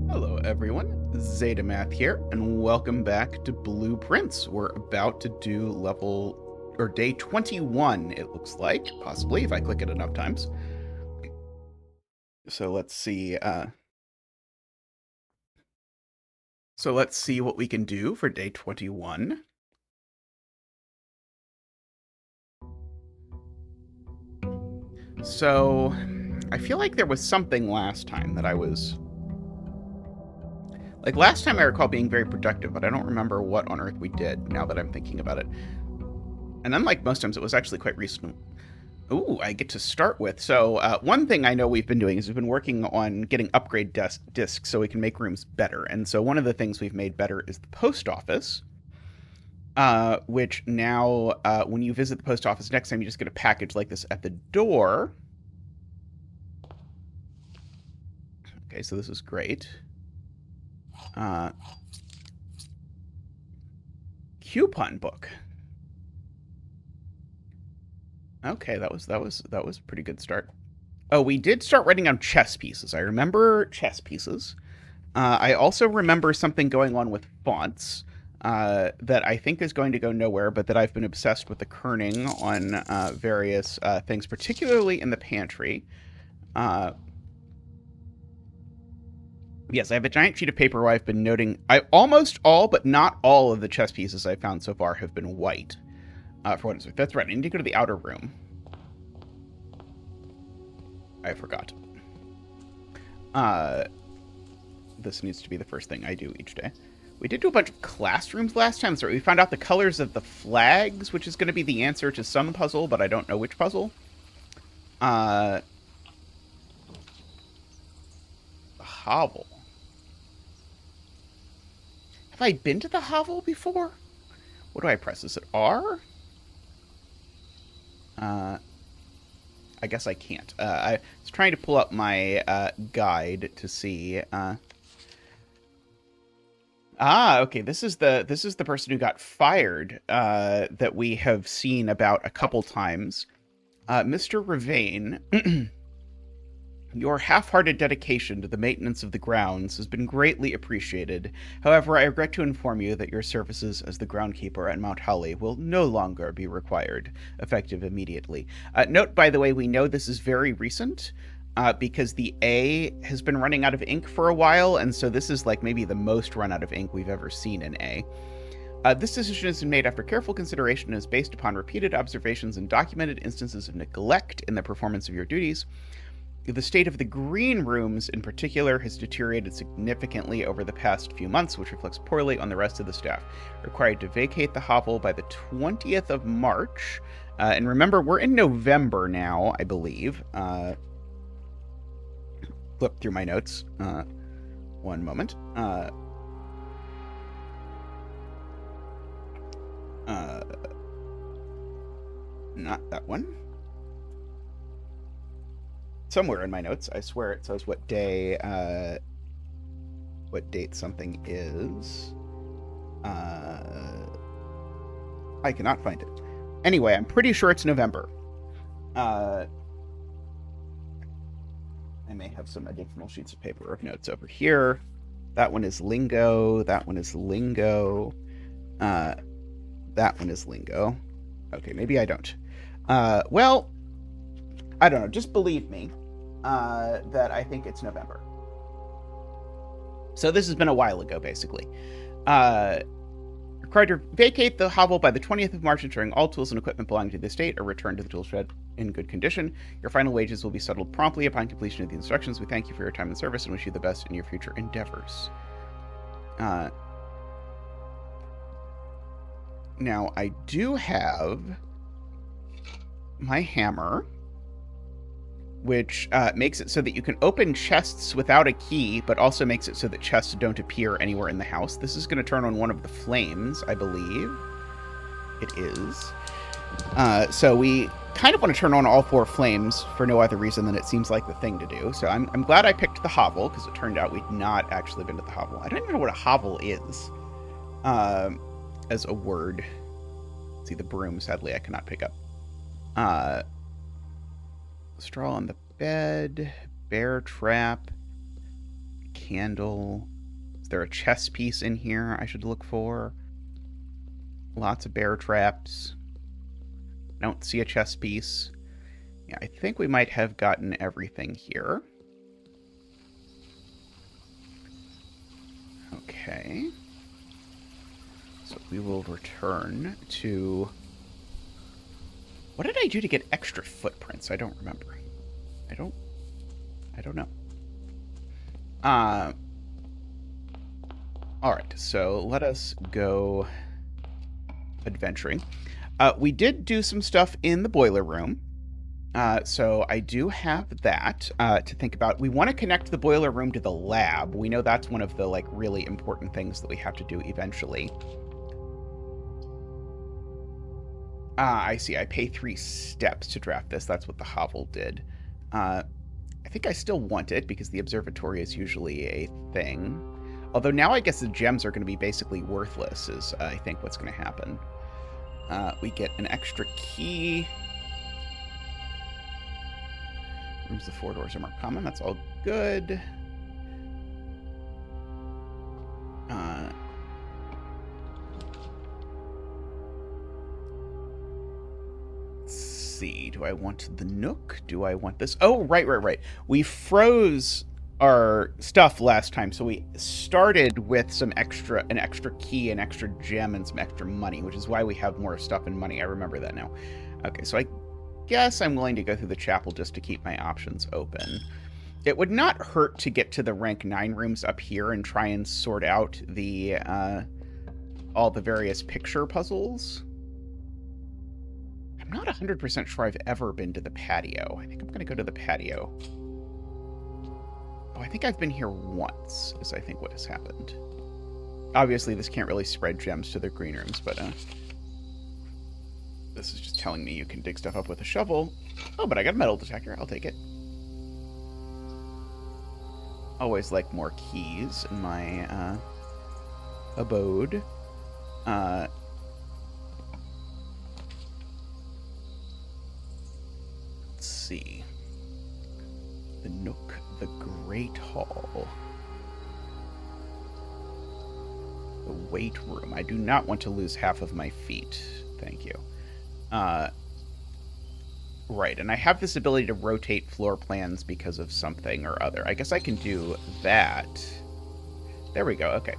Hello everyone, zetamath here, and welcome back to Blueprints. We're about to do day 21, it looks like, possibly, if I click it enough times. So let's see, what we can do for day 21. So, I feel like there was something last time that last time I recall being very productive, but I don't remember what on earth we did, now that I'm thinking about it. And unlike most times, it was actually quite recent. Ooh, I get to start with. So one thing I know we've been doing is we've been working on getting upgrade discs so we can make rooms better. And so one of the things we've made better is the post office, which now when you visit the post office next time, you just get a package like this at the door. Okay, so this is great. Coupon book. Okay, that was a pretty good start. Oh, we did start writing down chess pieces. I remember chess pieces. I also remember something going on with fonts that I think is going to go nowhere, but that I've been obsessed with the kerning on various things, particularly in the pantry. Yes, I have a giant sheet of paper where I've been noting almost all, but not all of the chess pieces I've found so far have been white. For what it's worth. That's right. I need to go to the outer room. I forgot. This needs to be the first thing I do each day. We did do a bunch of classrooms last time, so we found out the colors of the flags, which is going to be the answer to some puzzle, but I don't know which puzzle. The hovel. Have I been to the hovel before? What do I press? Is it R? I guess I can't. I was trying to pull up my guide to see. Okay. This is the person who got fired that we have seen about a couple times. Mr. Ravain, your half-hearted dedication to the maintenance of the grounds has been greatly appreciated. However, I regret to inform you that your services as the groundkeeper at Mount Holly will no longer be required, effective immediately. Note, by the way, we know this is very recent, because the A has been running out of ink for a while, and so this is like maybe the most run out of ink we've ever seen in A. This decision has been made after careful consideration and is based upon repeated observations and documented instances of neglect in the performance of your duties. The state of the green rooms, in particular, has deteriorated significantly over the past few months, which reflects poorly on the rest of the staff. Required to vacate the hovel by the 20th of March. And remember, we're in November now, I believe. Flip through my notes. One moment. Not that one. Somewhere in my notes, I swear it says what date something is. I cannot find it. Anyway, I'm pretty sure it's November. I may have some additional sheets of paper of notes over here. That one is lingo. That one is lingo. That one is lingo. Okay, maybe I don't. Well, I don't know. Just believe me that I think it's November. So this has been a while ago, basically. Required to vacate the hovel by the 20th of March, ensuring all tools and equipment belonging to the estate are returned to the tool shed in good condition. Your final wages will be settled promptly upon completion of the instructions. We thank you for your time and service and wish you the best in your future endeavors. Now, I do have my hammer, which makes it so that you can open chests without a key, but also makes it so that chests don't appear anywhere in the house. This is going to turn on one of the flames, I believe. It is. So we kind of want to turn on all 4 flames for no other reason than it seems like the thing to do. So I'm glad I picked the hovel, because it turned out we'd not actually been to the hovel. I don't even know what a hovel is as a word. Let's see, the broom, sadly, I cannot pick up. Straw on the bed, bear trap, candle. Is there a chess piece in here I should look for? Lots of bear traps. Don't see a chess piece. Yeah, I think we might have gotten everything here. Okay. So we will return to... What did I do to get extra footprints? I don't remember. I don't know. Alright, so let us go adventuring. We did do some stuff in the boiler room. So I do have that to think about. We want to connect the boiler room to the lab. We know that's one of the like really important things that we have to do eventually. I see. I pay 3 steps to draft this. That's what the hovel did. I think I still want it because the observatory is usually a thing. Although now I guess the gems are going to be basically worthless is I think what's going to happen. We get an extra key. Rooms, the 4 doors are marked common. That's all good. Let's see. Do I want the nook? Do I want this? Oh, right. We froze our stuff last time, so we started with an extra key, an extra gem, and some extra money, which is why we have more stuff and money. I remember that now. Okay, so I guess I'm willing to go through the chapel just to keep my options open. It would not hurt to get to the rank 9 rooms up here and try and sort out the all the various picture puzzles. I'm not 100% sure I've ever been to the patio. I think I'm going to go to the patio. Oh, I think I've been here once, is I think what has happened. Obviously, this can't really spread gems to their green rooms, but this is just telling me you can dig stuff up with a shovel. Oh, but I got a metal detector. I'll take it. Always like more keys in my abode. Let's see. The Nook, the Great Hall. The weight room. I do not want to lose half of my feet. Thank you. Right, and I have this ability to rotate floor plans because of something or other. I guess I can do that. There we go, okay.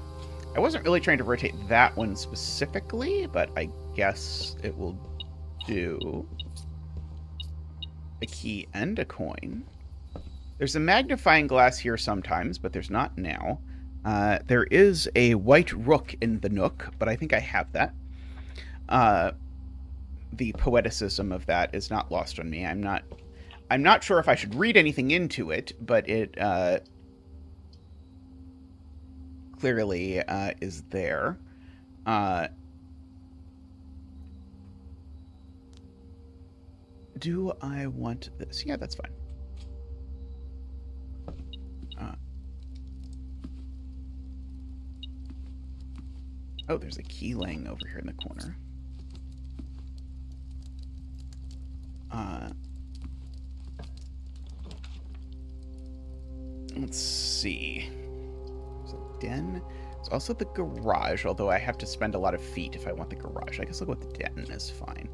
I wasn't really trying to rotate that one specifically, but I guess it will do. A key and a coin. There's a magnifying glass here sometimes, but there's not now. There is a white rook in the Nook, but I think I have that. The poeticism of that is not lost on me. I'm not sure if I should read anything into it, but it clearly is there. Do I want this? Yeah, that's fine. Oh, there's a key laying over here in the corner. Let's see. There's a den. There's also the garage, although I have to spend a lot of feet if I want the garage. I guess I'll go with the den is fine.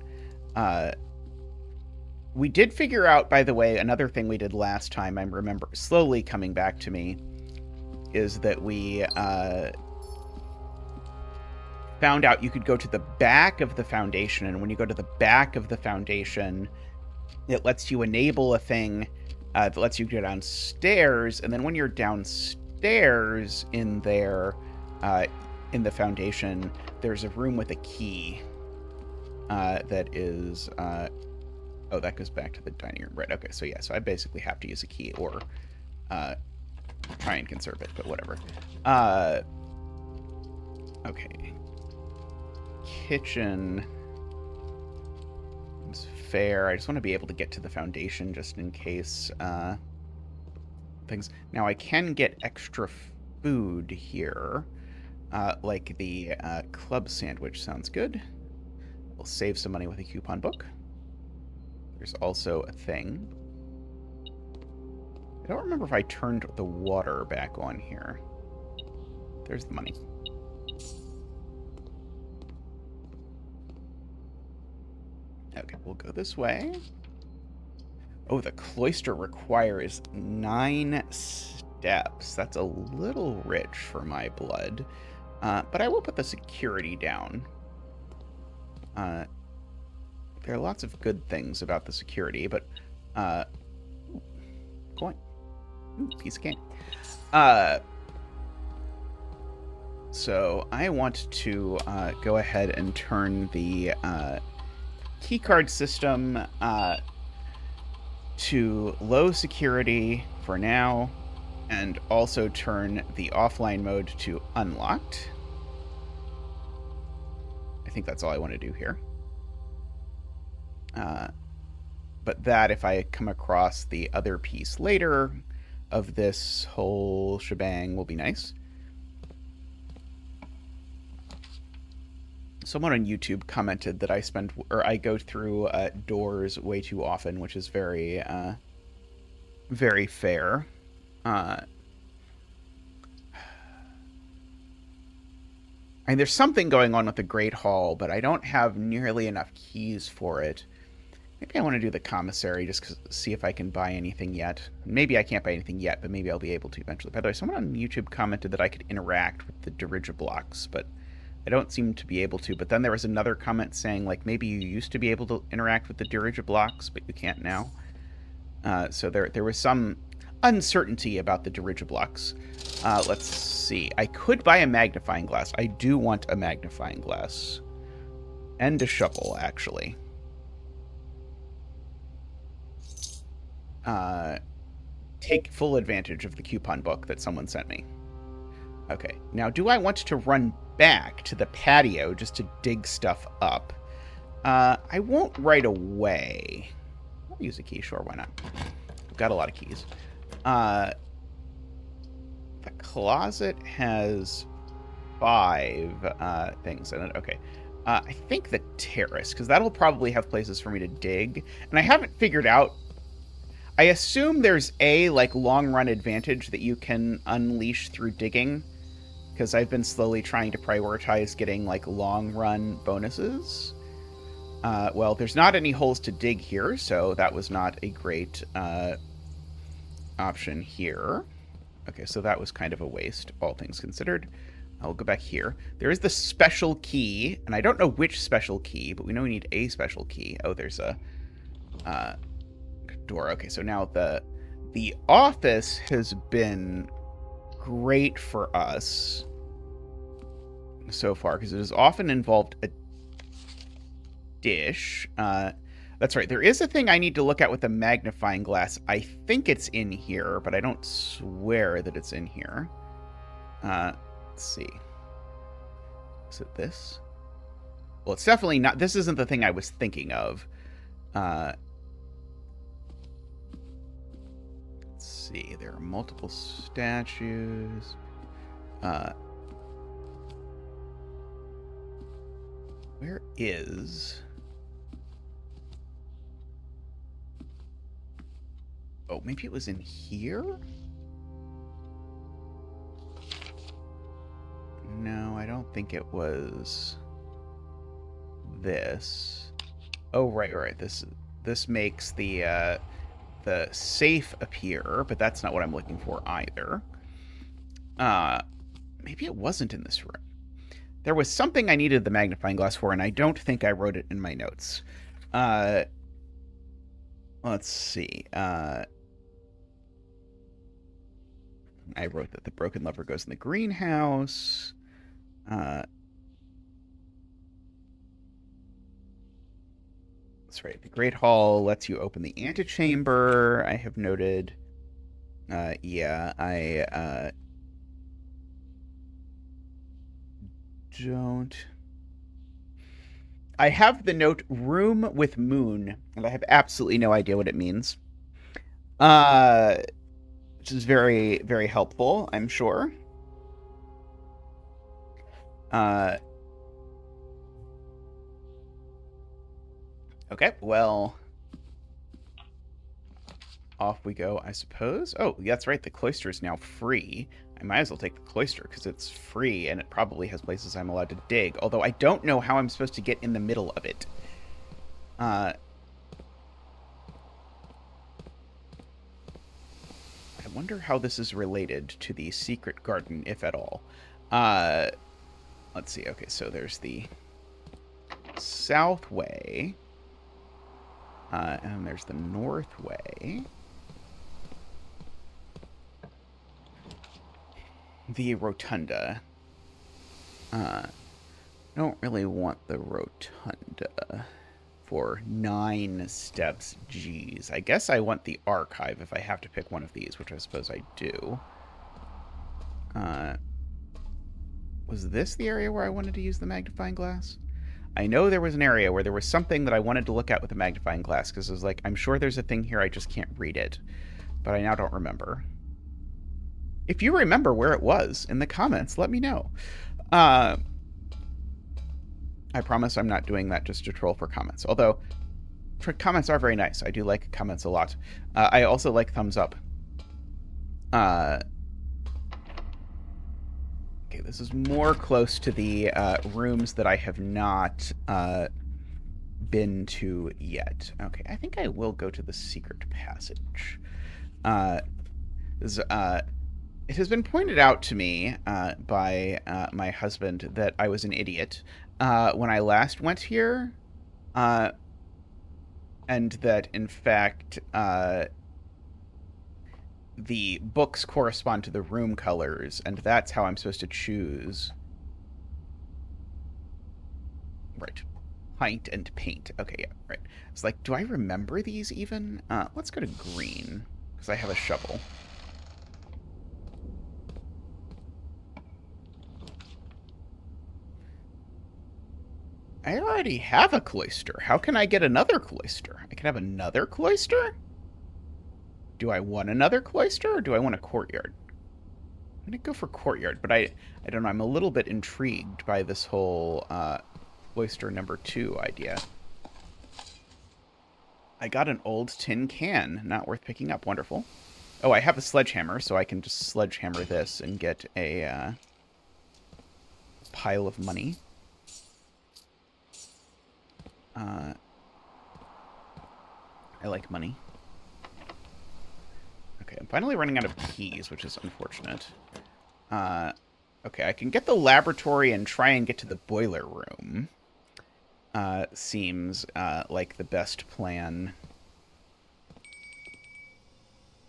We did figure out, by the way, another thing we did last time, I remember slowly coming back to me, is that we found out you could go to the back of the foundation, and when you go to the back of the foundation, it lets you enable a thing that lets you go downstairs, and then when you're downstairs in there, in the foundation, there's a room with a key that is... oh, that goes back to the dining room. Right, okay, so yeah, so I basically have to use a key or try and conserve it, but whatever. Okay. Kitchen is fair. I just want to be able to get to the foundation just in case things... Now, I can get extra food here, like the club sandwich sounds good. We'll save some money with a coupon book. There's also a thing. I don't remember if I turned the water back on here. There's the money. Okay, we'll go this way. Oh, the cloister requires 9 steps. That's a little rich for my blood. But I will put the security down. There are lots of good things about the security, but... coin. Ooh, piece of cane. So I want to go ahead and turn the keycard system to low security for now, and also turn the offline mode to unlocked. I think that's all I want to do here. But that, if I come across the other piece later of this whole shebang, will be nice. Someone on YouTube commented that I go through doors way too often, which is very, very fair. And there's something going on with the Great Hall, but I don't have nearly enough keys for it. Maybe I want to do the commissary just to see if I can buy anything yet. Maybe I can't buy anything yet, but maybe I'll be able to eventually. By the way, someone on YouTube commented that I could interact with the dirigiblocks, but I don't seem to be able to. But then there was another comment saying, like, maybe you used to be able to interact with the dirigiblocks, but you can't now. So there was some uncertainty about the dirigiblocks. Let's see. I could buy a magnifying glass. I do want a magnifying glass. And a shovel, actually. Take full advantage of the coupon book that someone sent me. Okay, now do I want to run back to the patio just to dig stuff up? I won't right away. I'll use a key, sure, why not? I've got a lot of keys. The closet has 5 things in it. Okay. I think the terrace, because that'll probably have places for me to dig. And I haven't figured out... I assume there's a, like, long-run advantage that you can unleash through digging, because I've been slowly trying to prioritize getting, like, long-run bonuses. Well, there's not any holes to dig here, so that was not a great option here. Okay, so that was kind of a waste, all things considered. I'll go back here. There is the special key, and I don't know which special key, but we know we need a special key. Oh, there's a door. Okay, so now the office has been great for us so far, because it has often involved a dish. That's right. There is a thing I need to look at with a magnifying glass. I think it's in here, but I don't swear that it's in here. Let's see. Is it this? Well, it's definitely not. This isn't the thing I was thinking of. Let's see. There are multiple statues. Where is... Oh, maybe it was in here? No, I don't think it was this. Oh, right. This makes the safe appear, but that's not what I'm looking for either. Maybe it wasn't in this room. There was something I needed the magnifying glass for, and I don't think I wrote it in my notes. Let's see. I wrote that the broken lever goes in the greenhouse. That's right. The Great Hall lets you open the antechamber. I have noted. Yeah, I don't. I have the note "room with moon," and I have absolutely no idea what it means. Which is very, very helpful, I'm sure. Okay, well, off we go, I suppose. Oh, that's right. The cloister is now free. I might as well take the cloister because it's free and it probably has places I'm allowed to dig. Although I don't know how I'm supposed to get in the middle of it. I wonder how this is related to the secret garden, if at all. Let's see. Okay, so there's the south way. And there's the north way. The rotunda. Don't really want the rotunda for 9 steps. Geez. I guess I want the archive if I have to pick one of these, which I suppose I do. Was this the area where I wanted to use the magnifying glass? I know there was an area where there was something that I wanted to look at with a magnifying glass, because I was like, I'm sure there's a thing here, I just can't read it. But I now don't remember. If you remember where it was in the comments, let me know. I promise I'm not doing that just to troll for comments. Although, comments are very nice. I do like comments a lot. I also like thumbs up. Okay, this is more close to the rooms that I have not been to yet. Okay, I think I will go to the secret passage. It has been pointed out to me by my husband that I was an idiot when I last went here, and that, in fact, the books correspond to the room colors, and that's how I'm supposed to choose. Right. Paint and paint. Okay, yeah, right. It's like, do I remember these even? Let's go to green, because I have a shovel. I already have a cloister. How can I get another cloister? I can have another cloister? Do I want another cloister, or do I want a courtyard? I'm going to go for courtyard, but I don't know. I'm a little bit intrigued by this whole cloister number 2 idea. I got an old tin can. Not worth picking up. Wonderful. Oh, I have a sledgehammer, so I can just sledgehammer this and get a pile of money. I like money. Okay, I'm finally running out of keys, which is unfortunate. Okay, I can get the laboratory and try and get to the boiler room. Seems like the best plan.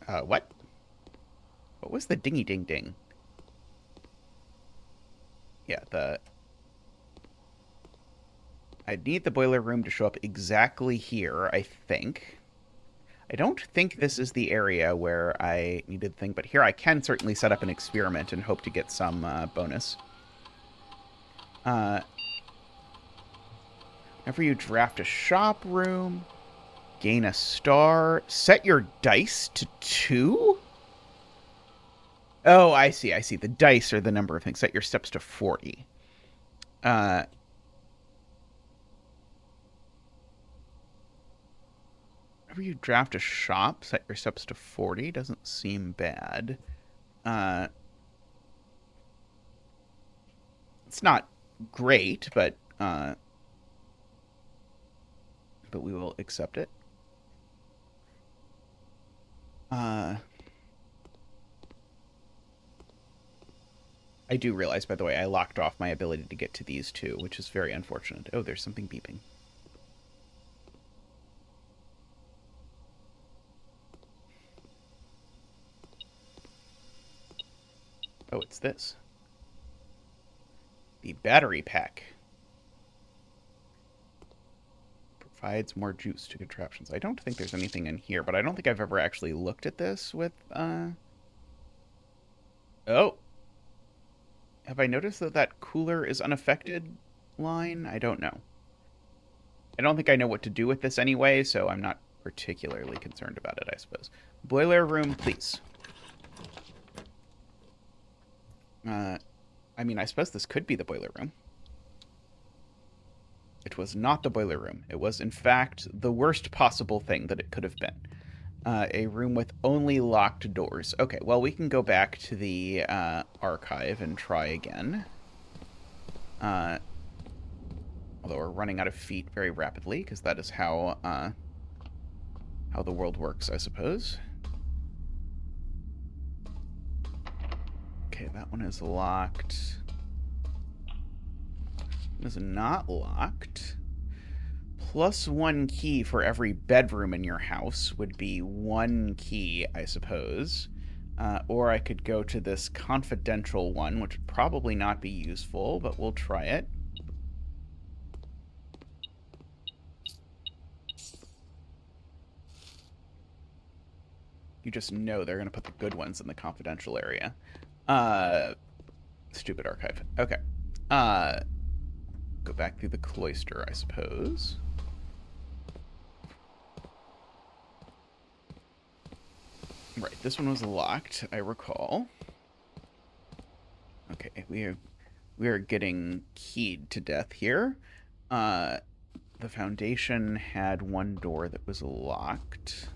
What? What was the dingy-ding-ding? Yeah, I'd need the boiler room to show up exactly here, I think. I don't think this is the area where I needed the thing, but here I can certainly set up an experiment and hope to get some bonus. Whenever you draft a shop room, gain a star, set your dice to 2? Oh, I see. The dice are the number of things. Set your steps to 40. Whenever you draft a shop, set your steps to 40. Doesn't seem bad. It's not great, but we will accept it. I do realize, by the way, I locked off my ability to get to these two, which is very unfortunate. Oh, there's something beeping. Oh, it's this. The battery pack. Provides more juice to contraptions. I don't think there's anything in here, but I don't think I've ever actually looked at this with, Oh! Have I noticed that that cooler is unaffected line? I don't know. I don't think I know what to do with this anyway, so I'm not particularly concerned about it, I suppose. Boiler room, please. I mean, I suppose this could be the boiler room. It was not the boiler room. It was, in fact, the worst possible thing that it could have been. A room with only locked doors. Okay, well, we can go back to the archive and try again. Although we're running out of feet very rapidly, because that is how the world works, I suppose. Okay, that one is locked. It is not locked. +1 key for every bedroom in your house would be 1 key, I suppose. Or I could go to this confidential one, which would probably not be useful, but we'll try it. You just know they're going to put the good ones in the confidential area. Stupid archive. Okay. Go back through the cloister, I suppose. Right, this one was locked, I recall. Okay, we are getting keyed to death here. The foundation had one door that was locked.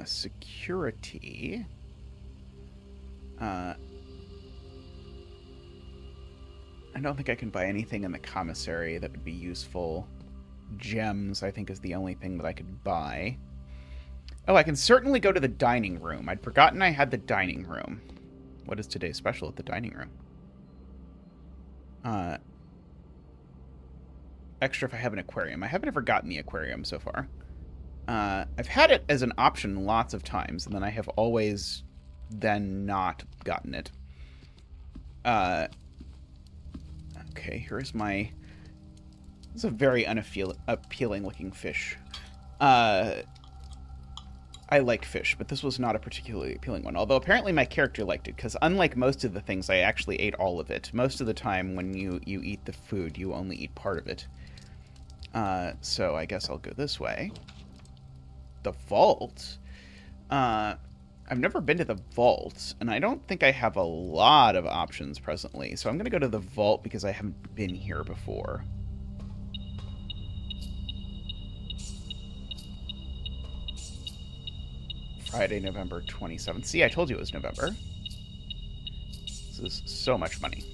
Security. I don't think I can buy anything in the commissary that would be useful. Gems, I think, is the only thing that I could buy. Oh, I can certainly go to the dining room. I'd forgotten I had the dining room. What is today's special at the dining room? Extra if I have an aquarium. I haven't ever gotten the aquarium so far. I've had it as an option lots of times, and then I have always then not gotten it. Okay, here's my... This is a very unappealing looking fish. I liked fish, but this was not a particularly appealing one. Although apparently my character liked it, because unlike most of the things, I actually ate all of it. Most of the time when you eat the food, you only eat part of it. So I guess I'll go this way. The vault? I've never been to the vault, and I don't think I have a lot of options presently. So I'm going to go to the vault because I haven't been here before. Friday, November 27th. See, I told you it was November. This is so much money.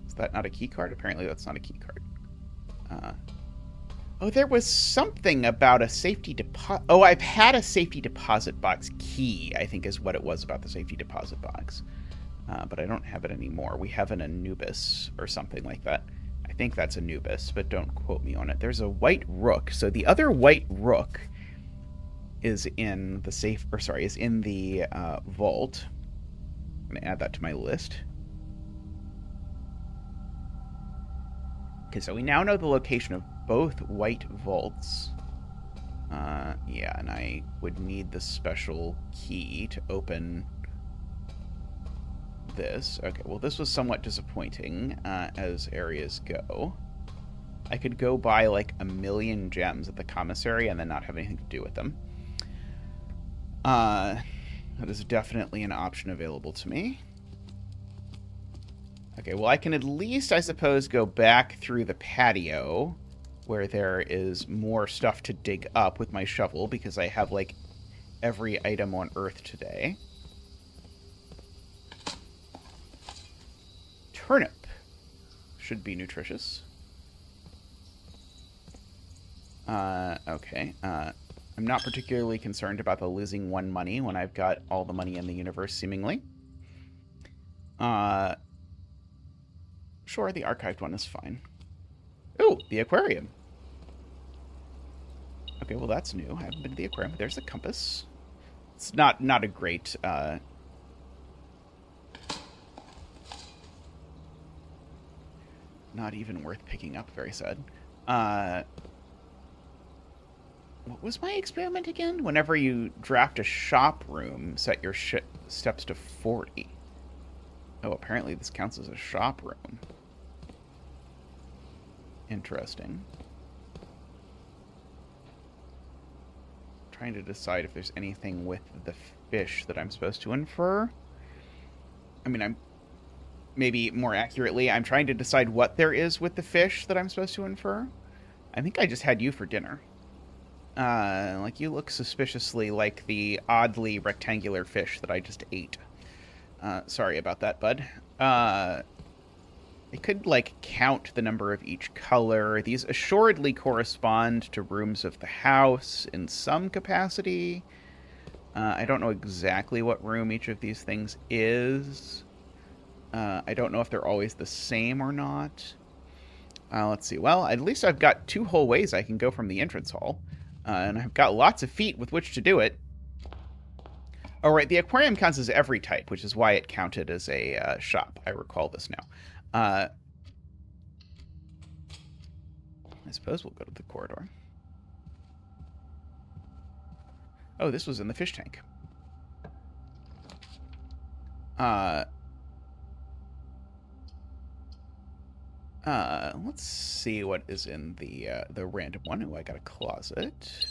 Is that not a key card? Apparently that's not a key card. Oh, there was something about a safety deposit. Oh, I've had a safety deposit box key, I think is what it was about the safety deposit box. But I don't have it anymore. We have an Anubis or something like that. I think that's Anubis, but don't quote me on it. There's a white rook. So the other white rook is in the safe, or sorry, is in the vault. I'm going to add that to my list. Okay, so we now know the location of both white vaults. Yeah, and I would need the special key to open this. Okay, well, this was somewhat disappointing as areas go. I could go buy like 1,000,000 gems at the commissary and then not have anything to do with them. That is definitely an option available to me. Okay, well, I can at least, I suppose, go back through the patio where there is more stuff to dig up with my shovel because I have like every item on Earth today. Turnip should be nutritious. Okay. I'm not particularly concerned about the losing 1 money when I've got all the money in the universe, seemingly. Sure, the archived one is fine. Ooh, the aquarium. Okay, well, that's new. I haven't been to the aquarium. There's a compass. It's not a great... Not even worth picking up. Very sad. What was my experiment again? Whenever you draft a shop room, set your steps to 40. Oh, apparently this counts as a shop room. Interesting. Trying to decide if there's anything with the fish that I'm supposed to infer. I mean, maybe more accurately, I'm trying to decide what there is with the fish that I'm supposed to infer. I think I just had you for dinner. Like, you look suspiciously like the oddly rectangular fish that I just ate. Sorry about that, bud. I could, like, count the number of each color. These assuredly correspond to rooms of the house in some capacity. I don't know exactly what room each of these things is. I don't know if they're always the same or not. Let's see. Well, at least I've got 2 whole ways I can go from the entrance hall. And I've got lots of feet with which to do it. Oh, right. The aquarium counts as every type, which is why it counted as a shop. I recall this now. I suppose we'll go to the corridor. Oh, this was in the fish tank. Let's see what is in the random one. Ooh, I got a closet.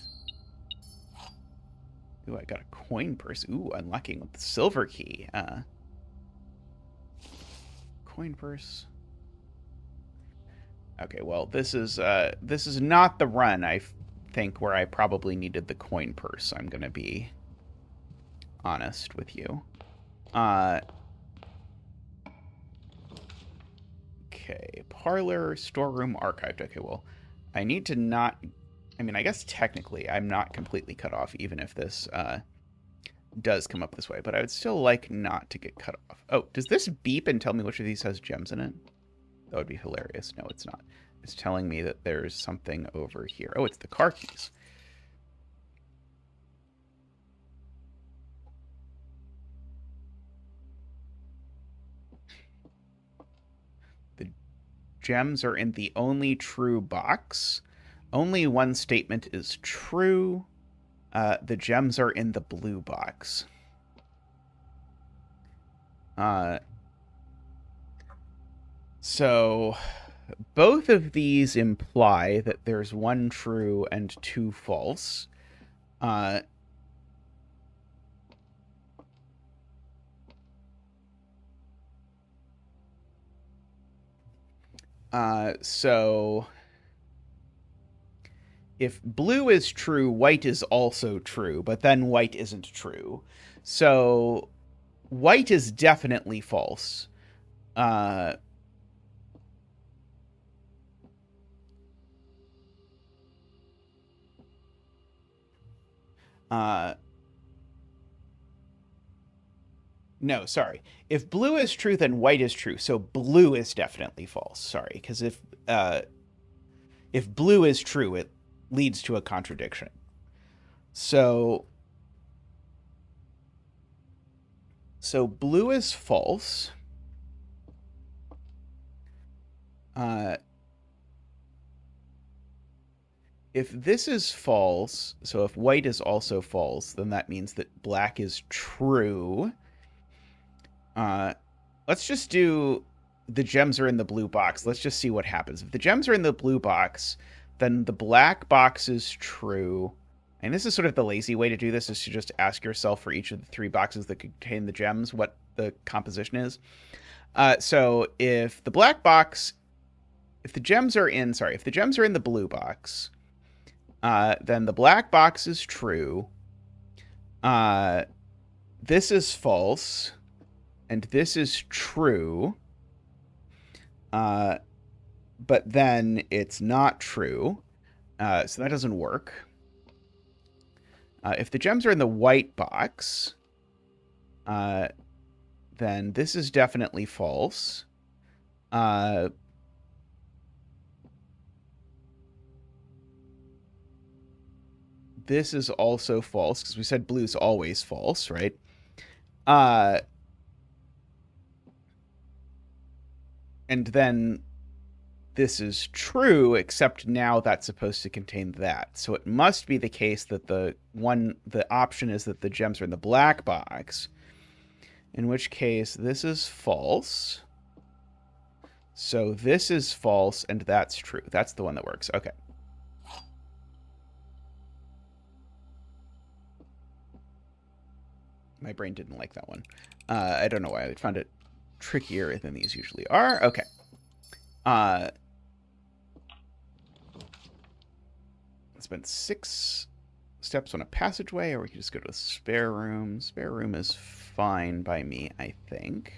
Ooh, I got a coin purse. Ooh, unlocking with the silver key. Coin purse. Okay, well, this is not the run, I think, where I probably needed the coin purse. I'm gonna be honest with you. Okay, parlor, storeroom, archived. Okay, well, I need to not... I mean, I guess technically I'm not completely cut off, even if this does come up this way, but I would still like not to get cut off. Oh, does this beep and tell me which of these has gems in it? That would be hilarious. No, it's not. It's telling me that there's something over here. Oh, it's the car keys. The gems are in the only true box. Only one statement is true. The gems are in the blue box. So both of these imply that there's 1 true and 2 false. So if blue is true, white is also true, but then white isn't true. So white is definitely false. No, sorry. If blue is true, then white is true. So blue is definitely false. Sorry, because if blue is true, it leads to a contradiction. So blue is false. If this is false, so if white is also false, then that means that black is true. Let's just do the gems are in the blue box. Let's just see what happens. If the gems are in the blue box, then the black box is true. And this is sort of the lazy way to do this, is to just ask yourself for each of the 3 boxes that contain the gems what the composition is. So if the black box, if the gems are in the blue box, then the black box is true. This is false. And this is true. But then it's not true. So that doesn't work. If the gems are in the white box, then this is definitely false. This is also false, because we said blue's always false, right? And then this is true, except now that's supposed to contain that. So it must be the case that the option is that the gems are in the black box, in which case this is false. So this is false, and that's true. That's the one that works. Okay. My brain didn't like that one. I don't know why. I found it trickier than these usually are. Okay. Spend 6 steps on a passageway, or we can just go to the spare room. Spare room is fine by me, I think.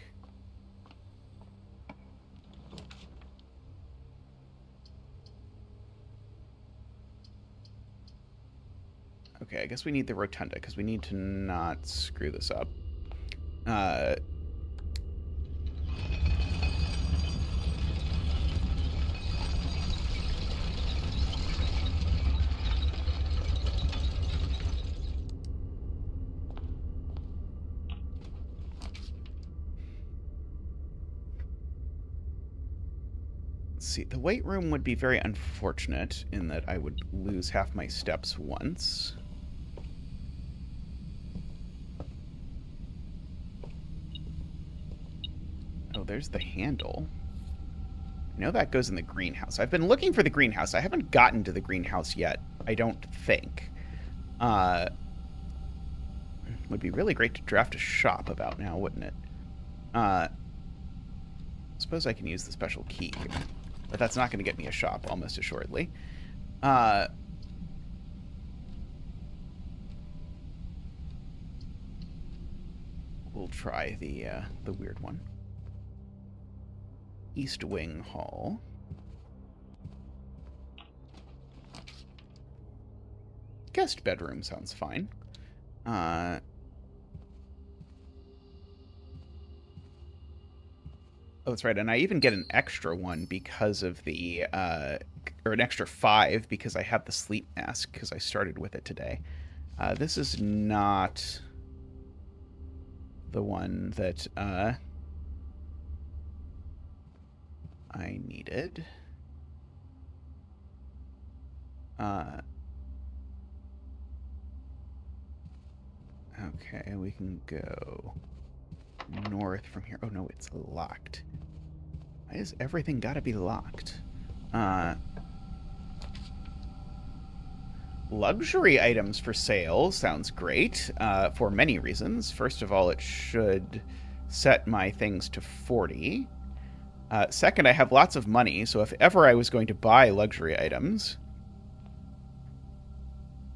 Okay, I guess we need the rotunda, because we need to not screw this up. See, the weight room would be very unfortunate in that I would lose half my steps once. Oh, there's the handle. I know that goes in the greenhouse. I've been looking for the greenhouse. I haven't gotten to the greenhouse yet, I don't think. Would be really great to draft a shop about now, wouldn't it? Suppose I can use the special key here. But that's not going to get me a shop, almost assuredly. We'll try the weird one. East Wing Hall. Guest bedroom sounds fine. Oh, that's right, and I even get an extra one because of the, or an extra 5 because I have the sleep mask, because I started with it today. This is not the one that, I needed. Okay, we can go north from here. Oh no, it's locked. Why has everything gotta be locked? Luxury items for sale sounds great, for many reasons. First of all, it should set my things to 40. Second, I have lots of money, so if ever I was going to buy luxury items,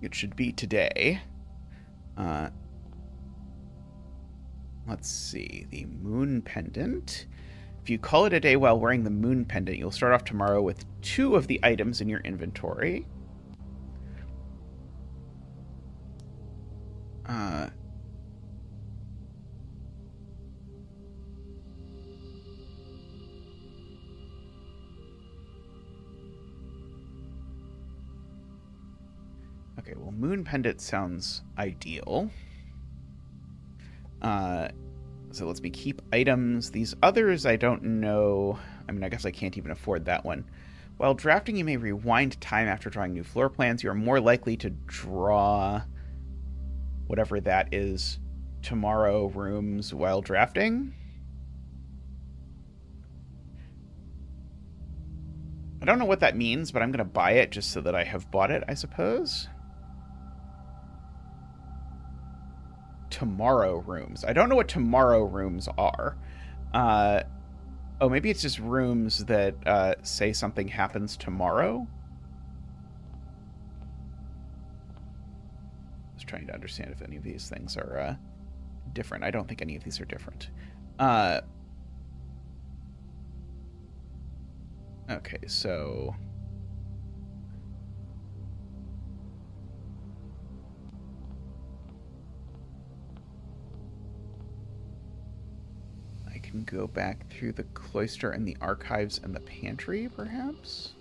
it should be today. Let's see, the moon pendant. If you call it a day while wearing the moon pendant, you'll start off tomorrow with 2 of the items in your inventory. Okay, well, moon pendant sounds ideal. So lets me keep items. These others, I don't know. I mean, I guess I can't even afford that one. While drafting, you may rewind time after drawing new floor plans. You are more likely to draw whatever that is tomorrow rooms while drafting. I don't know what that means, but I'm going to buy it just so that I have bought it, I suppose. Tomorrow rooms. I don't know what tomorrow rooms are. Oh, maybe it's just rooms that say something happens tomorrow. Just trying to understand if any of these things are different. I don't think any of these are different. Okay, so I can go back through the cloister and the archives and the pantry, perhaps?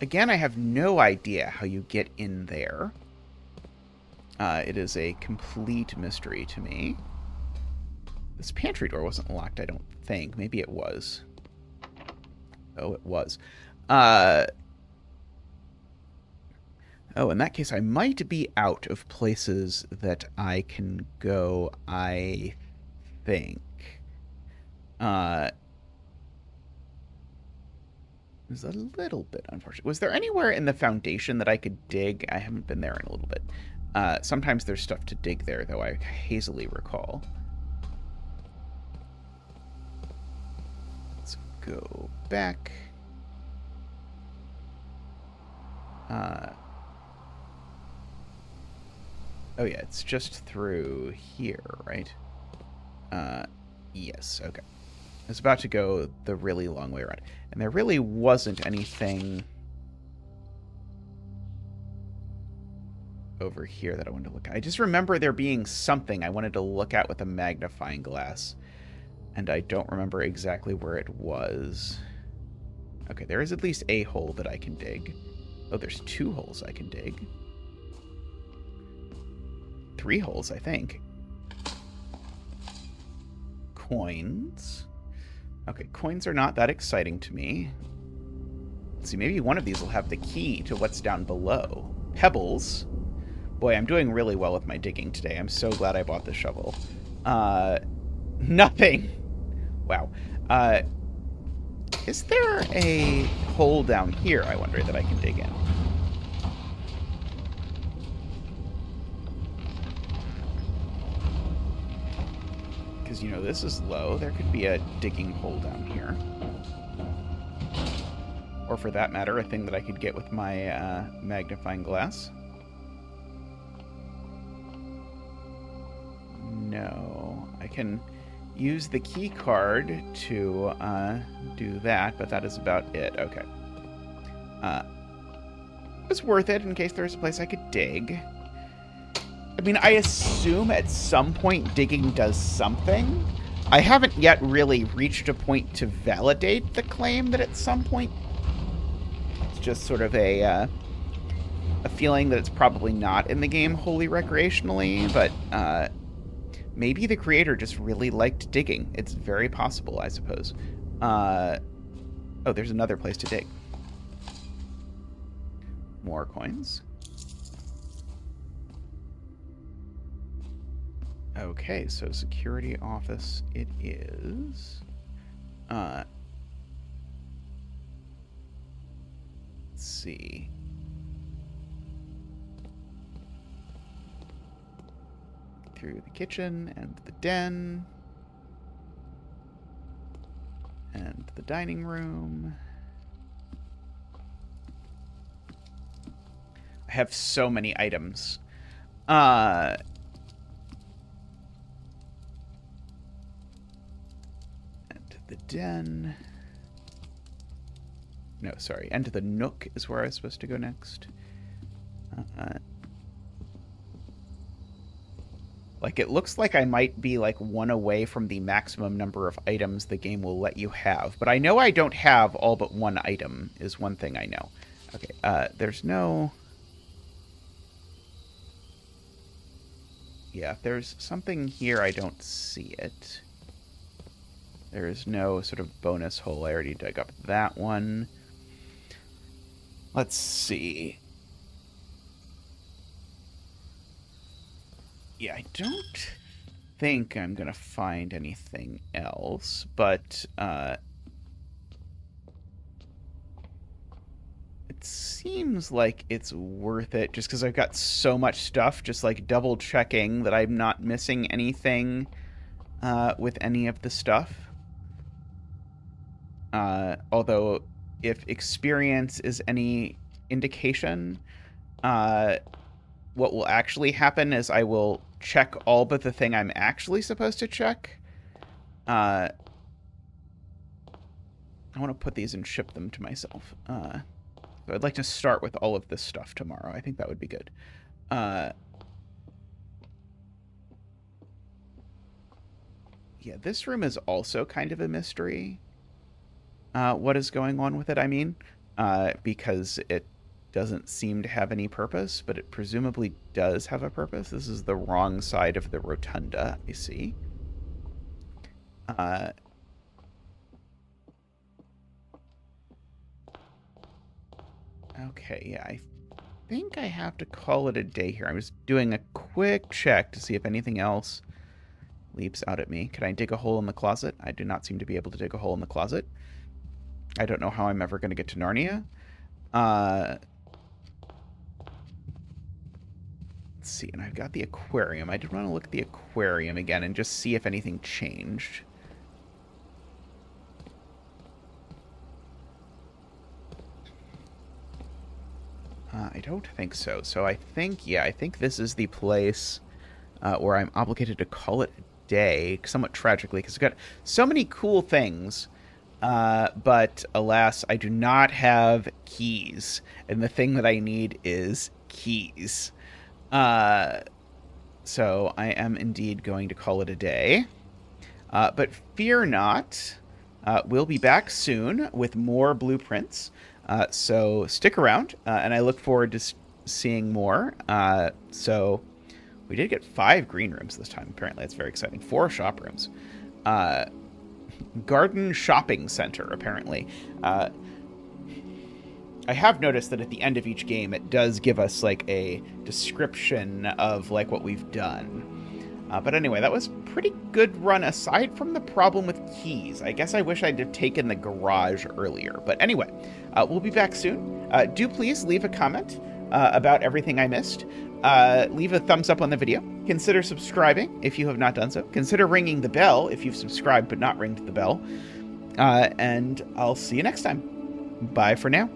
Again, I have no idea how you get in there. It is a complete mystery to me. This pantry door wasn't locked, I don't think. Maybe it was. Oh, it was. Oh, in that case, I might be out of places that I can go, I think. It was a little bit unfortunate. Was there anywhere in the foundation that I could dig? I haven't been there in a little bit. Sometimes there's stuff to dig there, though I hazily recall. go back. Oh yeah, it's just through here, right? Yes, okay. I was about to go the really long way around. And there really wasn't anything over here that I wanted to look at. I just remember there being something I wanted to look at with a magnifying glass. And I don't remember exactly where it was. Okay, there is at least a hole that I can dig. Oh, there's 2 holes I can dig. 3 holes, I think. Coins. Okay, coins are not that exciting to me. Let's see, maybe one of these will have the key to what's down below. Pebbles. Boy, I'm doing really well with my digging today. I'm so glad I bought the shovel. Nothing. Wow. Is there a hole down here, I wonder, that I can dig in? Because, you know, this is low. There could be a digging hole down here. Or, for that matter, a thing that I could get with my magnifying glass. No. I can use the key card to do that, but that is about it. Okay. It was worth it in case there was a place I could dig. I mean, I assume at some point digging does something. I haven't yet really reached a point to validate the claim that at some point it's just sort of a feeling that it's probably not in the game wholly recreationally, but maybe the creator just really liked digging. It's very possible, I suppose. Oh, there's another place to dig. More coins. Okay, so security office it is. Let's see. Through the kitchen and the den. And the dining room. I have so many items. And the den. No, sorry. And the nook is where I was supposed to go next. Like, it looks like I might be, like, 1 away from the maximum number of items the game will let you have. But I know I don't have all but 1 item, is one thing I know. Okay, there's no... Yeah, if there's something here, I don't see it. There is no sort of bonus hole. I already dug up that one. Let's see. Yeah, I don't think I'm going to find anything else, but it seems like it's worth it just because I've got so much stuff, just like double checking that I'm not missing anything with any of the stuff. Although, if experience is any indication, what will actually happen is I will check all but the thing I'm actually supposed to check. I want to put these and ship them to myself. So I'd like to start with all of this stuff tomorrow. I think that would be good. Yeah, this room is also kind of a mystery. What is going on with it, I mean, because it doesn't seem to have any purpose, but it presumably does have a purpose. This is the wrong side of the rotunda, you see. Okay, yeah, I think I have to call it a day here. I'm just doing a quick check to see if anything else leaps out at me. Can I dig a hole in the closet? I do not seem to be able to dig a hole in the closet. I don't know how I'm ever going to get to Narnia. Let's see, and I've got the aquarium. I did want to look at the aquarium again and just see if anything changed. don't think so. So I think, yeah, I think this is the place where I'm obligated to call it a day, somewhat tragically, because I've got so many cool things. But alas, I do not have keys, and the thing that I need is keys. So I am indeed going to call it a day. But fear not, we'll be back soon with more blueprints. So stick around, and I look forward to seeing more. So we did get 5 green rooms this time, apparently. That's very exciting. 4 shop rooms. Garden shopping center, apparently. I have noticed that at the end of each game, it does give us, like, a description of, like, what we've done. But anyway, that was pretty good run, aside from the problem with keys. I guess I wish I'd have taken the garage earlier. But anyway, we'll be back soon. Do please leave a comment about everything I missed. Leave a thumbs up on the video. Consider subscribing if you have not done so. Consider ringing the bell if you've subscribed but not ringed the bell. And I'll see you next time. Bye for now.